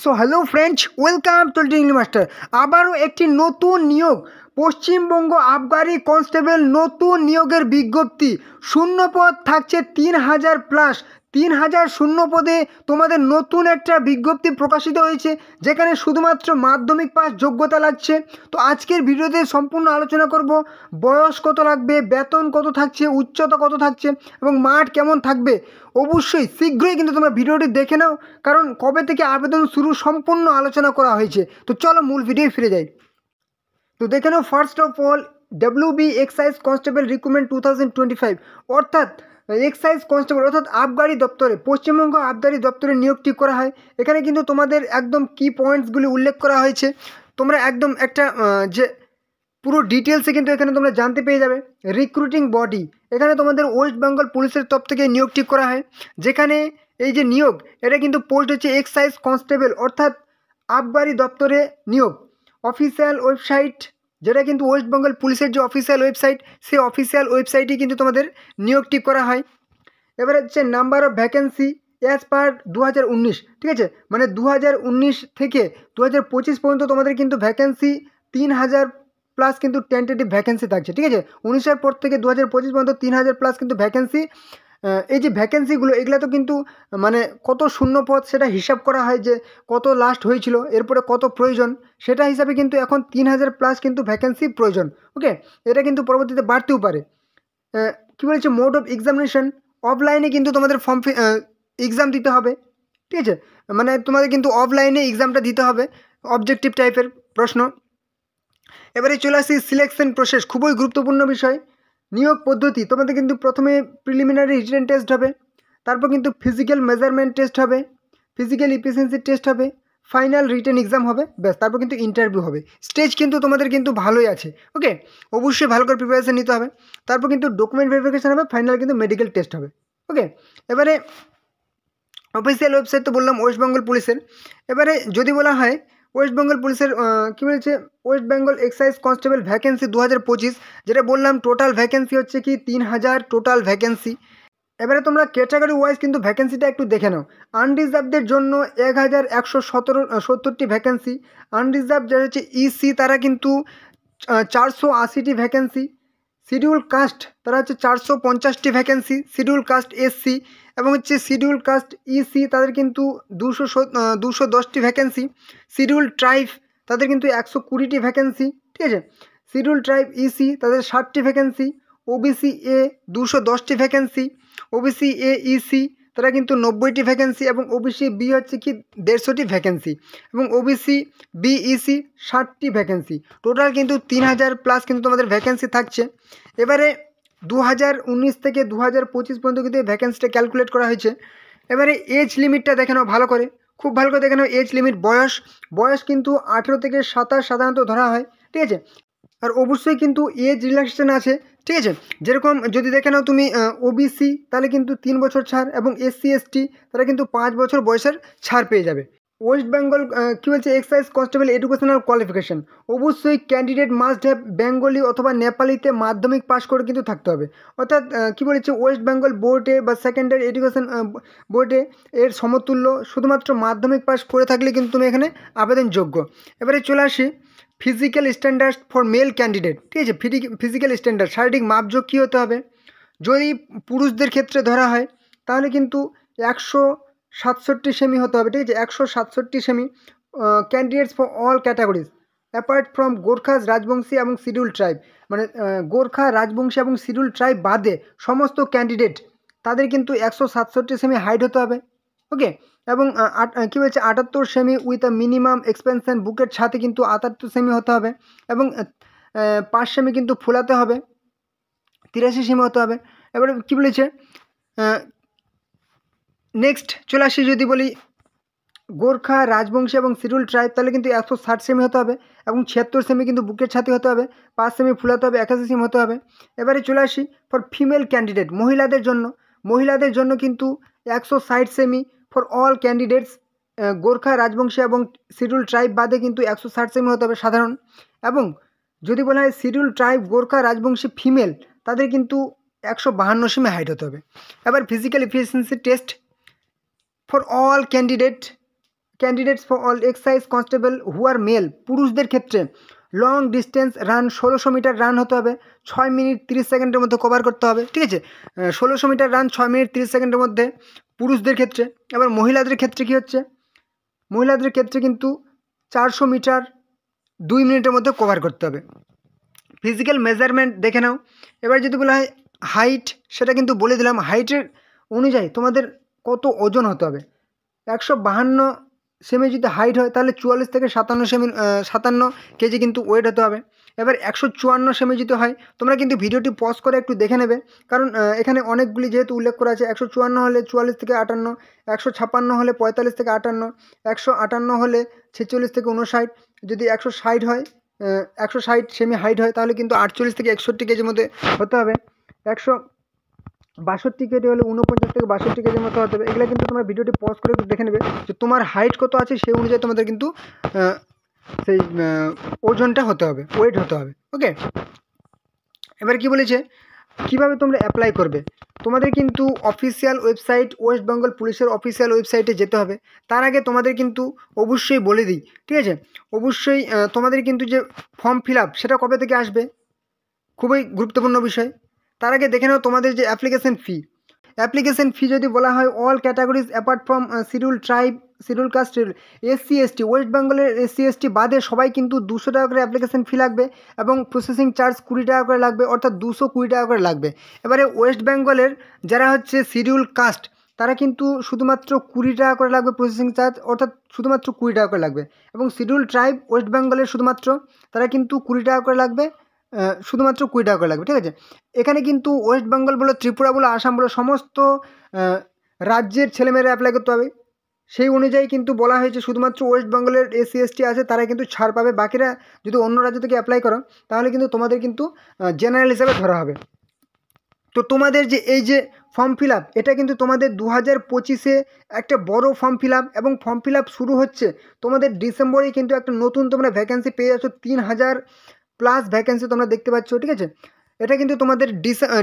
So hello friends, welcome to English master. আবারও একটি নতুন নিয়োগ, পশ্চিমবঙ্গ আবগারি কনস্টেবল নতুন নিয়োগের বিজ্ঞপ্তি। শূন্য পদ থাকছে 3000 প্লাস, 3000 শূন্য পদে তোমাদের নতুন একটা বিজ্ঞপ্তি প্রকাশিত হয়েছে, যেখানে শুধুমাত্র মাধ্যমিক পাস যোগ্যতা লাগছে। তো আজকের ভিডিওতে সম্পূর্ণ আলোচনা করব বয়স কত লাগবে, বেতন কত থাকছে, উচ্চতা কত থাকছে এবং মাঠ কেমন থাকবে। অবশ্যই শীঘ্রই কিন্তু তোমরা ভিডিওটি দেখে নাও, কারণ কবে থেকে আবেদন শুরু সম্পূর্ণ আলোচনা করা হয়েছে। তো চলো মূল ভিডিও ফিরে যাই। তো দেখে নাও, first of all WB excise constable recruitment 2025, অর্থাৎ এক্সাইজ কনস্টেবল অর্থাৎ আবগারি দপ্তরে, পশ্চিমবঙ্গ আবগারি দপ্তরে নিয়োগটি করা হয়। এখানে কিন্তু তোমাদের একদম কি পয়েন্টসগুলি উল্লেখ করা হয়েছে, তোমরা একদম একটা যে পুরো ডিটেলসে কিন্তু এখানে তোমরা জানতে পেয়ে যাবে। রিক্রুটিং বডি, এখানে তোমাদের ওয়েস্ট বেঙ্গল পুলিশের তরফ থেকে নিয়োগটি করা হয়, যেখানে এই যে নিয়োগ, এটা কিন্তু পোস্ট হচ্ছে এক্সাইজ কনস্টেবল অর্থাৎ আবগারি দপ্তরে নিয়োগ। অফিসিয়াল ওয়েবসাইট, যেটা কিন্তু ওয়েস্ট বেঙ্গল পুলিশের যে অফিসিয়াল ওয়েবসাইট, সেই অফিসিয়াল ওয়েবসাইটে কিন্তু তোমাদের নিয়োগটি করা হয়। এবার হচ্ছে number of vacancy as per 2019, ঠিক আছে, মানে 2019 থেকে 2025 পর্যন্ত তোমাদের কিন্তু ভ্যাকেন্সি 3000 প্লাস কিন্তু টেন্টেটিভ ভ্যাকেন্সি থাকছে, ঠিক আছে। 19-এর পর থেকে 2025 পর্যন্ত 3000 প্লাস কিন্তু ভ্যাকেন্সি। এই যে ভ্যাকেন্সিগুলো, এগুলো তো কিন্তু মানে কত শূন্য পদ সেটা হিসাব করা হয়, যে কত লাস্ট হয়েছিল, এরপরে কত প্রয়োজন, সেটা হিসাবে কিন্তু এখন 3000 প্লাস কিন্তু ভ্যাকেন্সি প্রয়োজন। ওকে, এটা কিন্তু পরবর্তীতে বাড়তেও পারে। কী বলেছে, মোড অফ এক্সামিনেশন, অফলাইনে কিন্তু তোমাদের ফর্ম এক্সাম দিতে হবে, ঠিক আছে, মানে তোমাদের কিন্তু অফলাইনে এক্সামটা দিতে হবে, অবজেক্টিভ টাইপের প্রশ্ন। এবারে চলে আসি সিলেকশন প্রসেস, খুবই গুরুত্বপূর্ণ বিষয়। নিয়োগ পদ্ধতি, তোমাদের কিন্তু প্রথমে প্রিলিমিনারি রিটেন টেস্ট হবে, তারপর কিন্তু ফিজিক্যাল মেজারমেন্ট টেস্ট হবে, ফিজিক্যাল এফিসিয়েন্সি টেস্ট হবে, ফাইনাল রিটেন এক্সাম হবে, ব্যাস, তারপর কিন্তু ইন্টারভিউ হবে। স্টেজ কিন্তু তোমাদের কিন্তু ভালোই আছে। ওকে, অবশ্যই ভালো করে প্রিপারেশন নিতে হবে। তারপর কিন্তু ডকুমেন্ট ভেরিফিকেশান হবে, ফাইনাল কিন্তু মেডিকেল টেস্ট হবে। ওকে, এবারে অফিসিয়াল ওয়েবসাইট তো বললাম ওয়েস্ট বেঙ্গল পুলিশের। এবারে যদি বলা হয় ওয়েস্ট বেঙ্গল পুলিশের কী বলেছে, West Bengal excise constable vacancy 2025, যেটা বললাম টোটাল ভ্যাকেন্সি হচ্ছে কি 3000 টোটাল ভ্যাকেন্সি। এবারে তোমরা ক্যাটাগরি ওয়াইজ কিন্তু ভ্যাকেন্সিটা একটু দেখে নাও। আনরিজার্ভদের জন্য 1170টি ভ্যাকেন্সি, আনরিজার্ভ যারা হচ্ছে ইসি তারা কিন্তু 480টি ভ্যাকেন্সি, শিডিউল কাস্ট তারা হচ্ছে 450টি ভ্যাকেন্সি, শিডিউল কাস্ট এসসি এবং হচ্ছে শিডিউল কাস্ট ইসি তাদের কিন্তু 210টি ভ্যাকেন্সি, শিডিউল ট্রাইব তাদের কিন্তু 120টি ভ্যাকেন্সি, ঠিক আছে, শিডিউল ট্রাইব ইসি তাদের 60টি ভ্যাকেন্সি, ওবিসি এ 210টি ভ্যাকেন্সি, ওবিসি এ ইসি তারা কিন্তু 90টি ভ্যাকেন্সি এবং ওবিসি বি হচ্ছে কি 150টি ভ্যাকেন্সি এবং ওবিসি বিইসি 60টি ভ্যাকেন্সি। টোটাল কিন্তু 3000 প্লাস কিন্তু তোমাদের ভ্যাকেন্সি থাকছে। এবারে 2019 থেকে 2025 পর্যন্ত কিন্তু এই ভ্যাকেন্সিটা ক্যালকুলেট করা হয়েছে। এবারে এজ লিমিটটা দেখে নাও ভালো করে, খুব ভালো করে দেখে নাও। এজ লিমিট, বয়স কিন্তু 18 থেকে 27 সাধারণত ধরা হয়, ঠিক আছে, আর অবশ্যই কিন্তু এজ রিল্যাক্সেশন আছে, ঠিক আছে। যেরকম যদি দেখে নাও তুমি ওবিসি তাহলে কিন্তু 3 বছর ছাড় এবং এসসি এসটি তারা কিন্তু 5 বছর বয়সের ছাড় পেয়ে যাবে। ওয়েস্ট বেঙ্গল কী বলছে, এক্সাইজ কনস্টেবল এডুকেশনাল কোয়ালিফিকেশান, অবশ্যই ক্যান্ডিডেট মাস্ট হ্যাভ বেঙ্গলি অথবা নেপালিতে মাধ্যমিক পাস করে কিন্তু থাকতে হবে। অর্থাৎ কী বলেছে, ওয়েস্ট বেঙ্গল বোর্ডে বা সেকেন্ডারি এডুকেশন বোর্ডে এর সমতুল্য শুধুমাত্র মাধ্যমিক পাস করে থাকলে কিন্তু তুমি এখানে আবেদনযোগ্য। এবারে চলে আসি physical standard for male candidate, ঠিক আছে। ফিজিক্যাল স্ট্যান্ডার্ড, শারীরিক মাপযোগ কী হতে হবে, যদি পুরুষদের ক্ষেত্রে ধরা হয় তাহলে কিন্তু 167 সেমি হতে হবে, ঠিক আছে, 167 semi. Candidates for all categories apart from Gorkhas Rajbanshi এবং শিডিউল ট্রাইব, মানে গোর্খা রাজবংশী এবং শিডিউল ট্রাইব বাদে সমস্ত ক্যান্ডিডেট তাদের কিন্তু 167 সেমি হাইট হতে হবে। ওকে, এবং কী বলছে 78 semi with a minimum expansion, বুকের ছাতে কিন্তু 78 সেমি হতে হবে এবং 5 সেমি কিন্তু ফোলাতে হবে, 83 সেমি হতে হবে। এবারে কী বলেছে, নেক্সট চলে আসি, যদি বলি গোর্খা রাজবংশী এবং শিডিউল ট্রাইব তাহলে কিন্তু 160 সেমি হতে হবে এবং 76 সেমি কিন্তু বুকের ছাতি হতে হবে, 5 সেমি ফুলাতে হবে, 81 সেমি হতে হবে। এবারে চলে আসি ফর ফিমেল ক্যান্ডিডেট, মহিলাদের জন্য কিন্তু 160 semi for all candidates, Gorkha Rajbanshi এবং শিডিউল ট্রাইব বাদে কিন্তু 160 সেমি হতে হবে সাধারণ। এবং যদি বলা হয় schedule tribe Gorkha Rajbanshi female তাদের কিন্তু 152 সেমি হাইট হতে হবে। এবার physical efficiency test for all candidate candidates for all excise constable who are male, পুরুষদের ক্ষেত্রে long distance run 1600 metre run হতে হবে, 6 মিনিট 30 সেকেন্ডের মধ্যে কভার করতে হবে, ঠিক আছে। 1600 মিটার রান 6 মিনিট 30 সেকেন্ডের মধ্যে পুরুষদের ক্ষেত্রে। এবার মহিলাদের ক্ষেত্রে কী হচ্ছে, মহিলাদের ক্ষেত্রে কিন্তু 400 মিটার 2 মিনিটের মধ্যে কভার করতে হবে। ফিজিক্যাল মেজারমেন্ট দেখে নাও। এবার যদি বলা হয় হাইট, সেটা কিন্তু বলে দিলাম। হাইটের অনুযায়ী তোমাদের কত ওজন হতে হবে। 152 সেমি যদি হাইট হয় তাহলে 44 থেকে 57 কেজি কিন্তু ওয়েট হতে হবে। এবার 154 সেমি যদি হয়, তোমরা কিন্তু ভিডিওটি পজ করে একটু দেখে নেবে, কারণ এখানে অনেকগুলি যেহেতু উল্লেখ করা আছে। 154 হলে 44 থেকে 58, 156 হলে 45 থেকে 58, 158 হলে 46 থেকে 59, যদি 160 হয় 160 সেমি হাইট হয় তাহলে কিন্তু 48 থেকে 61 কেজির মধ্যে হতে হবে। 162 কেজি হলে 49 থেকে 62 কেজির মতো হতে হবে। এগুলো কিন্তু তোমরা ভিডিওটি পজ করে একটু দেখে নেবে যে তোমার হাইট কত আছে, সেই অনুযায়ী তোমাদের কিন্তু সেই ওজনটা হতে হবে, ওয়েট হতে হবে। ওকে, এবার কি বলেছে কিভাবে তোমরা অ্যাপ্লাই করবে। তোমাদের কিন্তু অফিসিয়াল ওয়েবসাইট, ওয়েস্ট বেঙ্গল পুলিশের অফিসিয়াল ওয়েবসাইটে যেতে হবে। তার আগে তোমাদের কিন্তু অবশ্যই বলে দিই, ঠিক আছে, অবশ্যই তোমাদের কিন্তু যে ফর্ম ফিল আপ সেটা কবে থেকে আসবে, খুবই গুরুত্বপূর্ণ বিষয়। তার আগে দেখে নাও তোমাদের যে অ্যাপ্লিকেশন ফি যদি বলা হয় all categories apart from schedule tribe, schedule caste, SC ST, west বেঙ্গলের এসসি এসটি বাদে সবাই কিন্তু 200 টাকা করে অ্যাপ্লিকেশন ফি লাগবে এবং প্রসেসিং চার্জ 20 টাকা করে লাগবে, অর্থাৎ 220 টাকা করে লাগবে। এবারে ওয়েস্ট বেঙ্গলের যারা হচ্ছে শিডিউল কাস্ট তারা কিন্তু শুধুমাত্র 20 টাকা করে লাগবে প্রসেসিং চার্জ, অর্থাৎ শুধুমাত্র 20 টাকা করে লাগবে। এবং শিডিউল ট্রাইব ওয়েস্ট বেঙ্গলের শুধুমাত্র তারা কিন্তু 20 টাকা করে লাগবে, শুধুমাত্র 20 টাকা করে লাগবে, ঠিক আছে। এখানে কিন্তু ওয়েস্ট বেঙ্গল বলো, ত্রিপুরা বলো, আসাম বলো, সমস্ত রাজ্যের ছেলেমেয়েরা অ্যাপ্লাই করতে হবে। সেই অনুযায়ী কিন্তু বলা হয়েছে শুধুমাত্র ওয়েস্ট বেঙ্গলের এসসি এসটি আছে তারা কিন্তু ছাড় পাবে, বাকিরা যদি অন্য রাজ্য থেকে অ্যাপ্লাই করো তাহলে কিন্তু তোমাদের কিন্তু জেনারেল হিসাবে ধরা হবে। তো তোমাদের যে এই যে ফর্ম ফিল আপ, এটা কিন্তু তোমাদের 2025-এ একটা বড় ফর্ম ফিল আপ, এবং ফর্ম ফিল আপ শুরু হচ্ছে তোমাদের ডিসেম্বরেই। কিন্তু একটা নতুন তোমরা ভ্যাকেন্সি পেয়ে যাচ্ছ, 3000 প্লাস ভ্যাকেন্সি তোমরা দেখতে পাচ্ছ, ঠিক আছে। এটা কিন্তু তোমাদের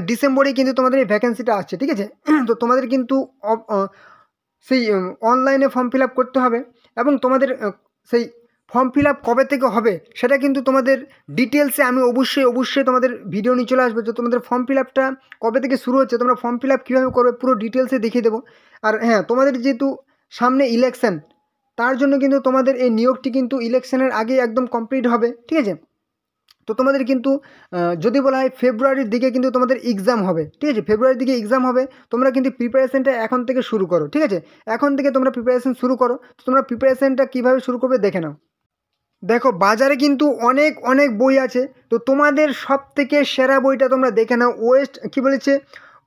ডিসেম্বরেই কিন্তু তোমাদের এই ভ্যাকেন্সিটা আসছে, ঠিক আছে। তো তোমাদের কিন্তু সেই অনলাইনে ফর্ম ফিল আপ করতে হবে, এবং তোমাদের সেই ফর্ম ফিল আপ কবে থেকে হবে সেটা কিন্তু তোমাদের ডিটেলসে আমি অবশ্যই তোমাদের ভিডিও নিয়ে চলে আসবো, যে তোমাদের ফর্ম ফিল আপটা কবে থেকে শুরু হচ্ছে, তোমরা ফর্ম ফিল আপ কীভাবে করবে পুরো ডিটেলসে দেখিয়ে দেবো। আর হ্যাঁ, তোমাদের যেহেতু সামনে ইলেকশন, তার জন্য কিন্তু তোমাদের এই নিয়োগটি কিন্তু ইলেকশনের আগে একদম কমপ্লিট হবে, ঠিক আছে। তো তোমাদের কিন্তু যদি বলা হয় ফেব্রুয়ারির দিকে কিন্তু তোমাদের এক্সাম হবে, ঠিক আছে, ফেব্রুয়ারির দিকে এক্সাম হবে। তোমরা কিন্তু প্রিপারেশনটা এখন থেকে শুরু করো, ঠিক আছে, এখন থেকে তোমরা প্রিপারেশন শুরু করো। তো তোমরা প্রিপারেশনটা কীভাবে শুরু করবে দেখে নাও। দেখো বাজারে কিন্তু অনেক বই আছে, তো তোমাদের সব থেকে সেরা বইটা তোমরা দেখে নাও।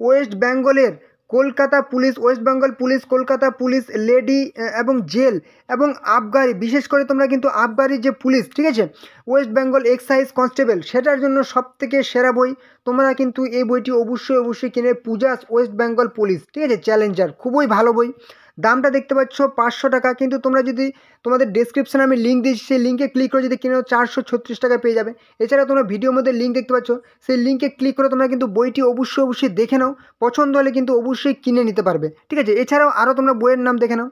ওয়েস্ট বেঙ্গলের Kolkata police, West Bengal police, Kolkata police lady এবং জেল এবং আবগারি, বিশেষ করে তোমরা কিন্তু আবগারি যে পুলিশ, ঠিক আছে, ওয়েস্ট বেঙ্গল এক্সাইজ কনস্টেবল, সেটার জন্য সব থেকে সেরা বই। তোমরা কিন্তু এই বইটি অবশ্যই কিনে, পূজাস ওয়েস্ট বেঙ্গল পুলিশ, ঠিক আছে, চ্যালেঞ্জার, খুবই ভালো বই। দামটা দেখতে পাচ্ছ 500 টাকা, কিন্তু তোমরা যদি তোমাদের ডেসক্রিপশনে আমি লিঙ্ক দিয়েছি, সেই লিঙ্কে ক্লিক করে যদি কিনে 436 টাকা পেয়ে যাবে। এছাড়া তোমরা ভিডিওর মধ্যে লিঙ্ক দেখতে পাচ্ছ, সেই লিঙ্কে ক্লিক করে তোমরা কিন্তু বইটি অবশ্যই দেখে নাও, পছন্দ হলে কিন্তু অবশ্যই কিনে নিতে পারবে, ঠিক আছে। এছাড়াও আরও তোমরা বইয়ের নাম দেখে নাও।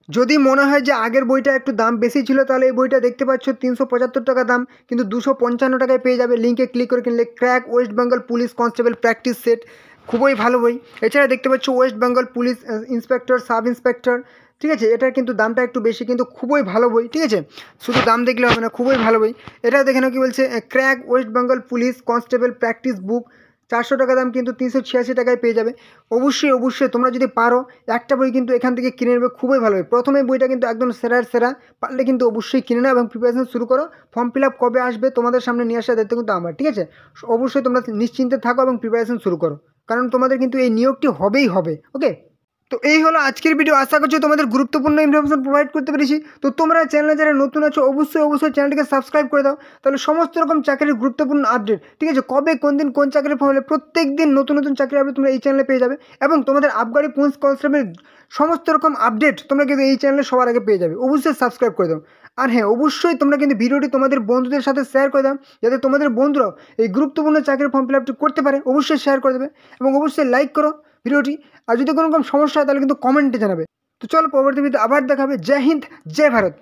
যদি মনে হয় যে আগের বইটা একটু দাম বেশি ছিল, তাহলে এই বইটা দেখতে পাচ্ছ 375 টাকা দাম, কিন্তু 255 টাকায় পেয়ে যাবে লিঙ্কে ক্লিক করে কিনলে। Crack West Bengal police constable practice set, খুবই ভালো বই। এছাড়া দেখতে পাচ্ছ West Bengal police inspector, sub inspector, ঠিক আছে, এটার কিন্তু দামটা একটু বেশি, কিন্তু খুবই ভালো বই, ঠিক আছে, শুধু দাম দেখলে হবে না, খুবই ভালো বই। এটা দেখে নাও কী বলছে, crack West Bengal police constable practice বুক, 400 টাকা দাম, কিন্তু 386 টাকায় পেয়ে যাবে। অবশ্যই তোমরা যদি পারো একটা বই কিন্তু এখান থেকে কিনে নেবে, খুবই ভালো হয়। প্রথমে বইটা কিন্তু একদম সেরা, পারলে কিন্তু অবশ্যই কিনে নাও এবং প্রিপারেশন শুরু করো। ফর্ম ফিল আপ কবে আসবে তোমাদের সামনে নিয়ে আসার দায়িত্ব কিন্তু আমার, ঠিক আছে। অবশ্যই তোমরা নিশ্চিন্তে থাকো এবং প্রিপারেশন শুরু করো, কারণ তোমাদের কিন্তু এই নিয়োগটি হবেই হবে। ওকে, তো এই হলো আজকের ভিডিও। আশা করছি তোমাদের গুরুত্বপূর্ণ ইনফরমেশন প্রোভাইড করতে পেরেছি। তো তোমরা চ্যানেলে যারা নতুন আছো অবশ্যই চ্যানেলটিকে সাবস্ক্রাইব করে দাও, তাহলে সমস্ত রকম চাকরির গুরুত্বপূর্ণ আপডেট, ঠিক আছে, কবে কোন দিন কোন চাকরির ফর্ম হলে প্রত্যেক দিন নতুন চাকরির আপডেট তোমরা এই চ্যানেলে পেয়ে যাবে। এবং তোমাদের আবগারি পুলিশ কনস্টেবল সমস্ত রকম আপডেট তোমরা কিন্তু এই চ্যানেলে সবার আগে পেয়ে যাবে। অবশ্যই সাবস্ক্রাইব করে দাও। আর হ্যাঁ, অবশ্যই তোমরা কিন্তু ভিডিওটি তোমাদের বন্ধুদের সাথে শেয়ার করে দাও, যাতে তোমাদের বন্ধুরাও এই গুরুত্বপূর্ণ চাকরির ফর্ম ফিল আপটি করতে পারে। অবশ্যই শেয়ার করে দেবে এবং অবশ্যই লাইক করো ভিডিওটি। আর যদি কোনো রকম সমস্যা হয় তাহলে কিন্তু কমেন্টে জানাবে। তো চলো পরবর্তী ভিডিও আবার দেখাবে। জয় হিন্দ, জয় ভারত।